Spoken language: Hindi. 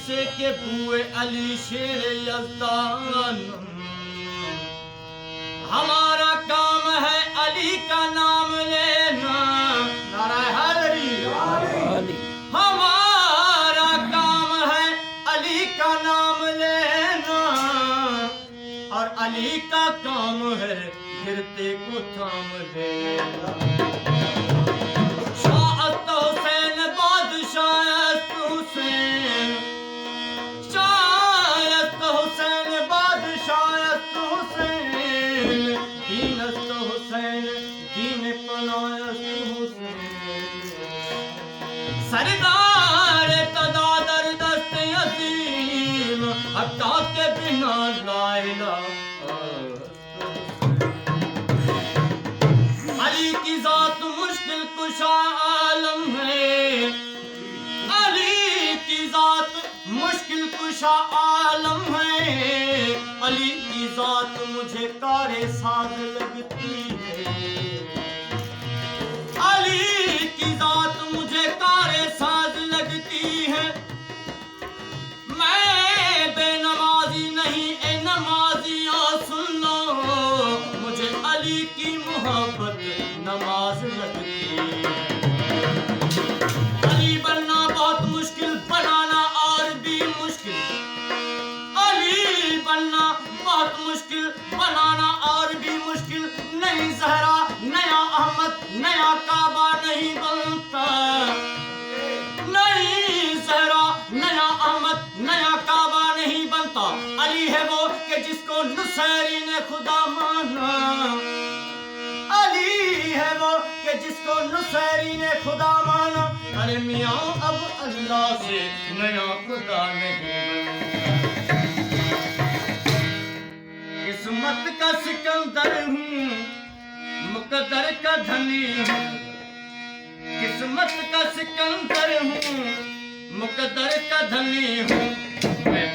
ऐसे के बुए अली शेर यज़दान। हमारा काम है अली का नाम लेना, नारा हैदरी। हमारा काम है अली का नाम लेना, और अली का काम है गिरते को थाम लेना। शाअत हुसैन बादशाह हुसैन, शाअत हुसैन बादशाह हुसैन, दीनस्त हुसैन दीन पनायस्त हुसैन। सरदार तदादर दस्त यतीम, हटा के बिना लाइला। अली की जात मुश्किल कुशा आलम है, अली की जात मुश्किल कुशा आलम है। अली की जात मुझे कारे साज लगती है, अली की जात मुझे कारे साज लगती है। मैं बेनमाजी नहीं ए नमाजिया सुन लो, मुझे अली की मोहब्बत नमाज लगती है। अली बनना बहुत मुश्किल, बनाना और भी मुश्किल। अली बनना बहुत मुश्किल, बनाना और भी मुश्किल। नहीं ज़हरा नया अहमद नया काबा नहीं बनता, नहीं ज़हरा नया अहमद नया काबा नहीं बनता। अली है वो कि जिसको नुसैरी ने खुदा माना, अली है वो कि जिसको नुसैरी ने खुदा माना। अरे मियाँ अब अल्लाह से नया खुदा नहीं बनता। किस्मत का सिकंदर हूँ, मुकद्दर का धनी हूँ। किस्मत का सिकंदर हूँ, मुकद्दर का धनी हूँ। मैं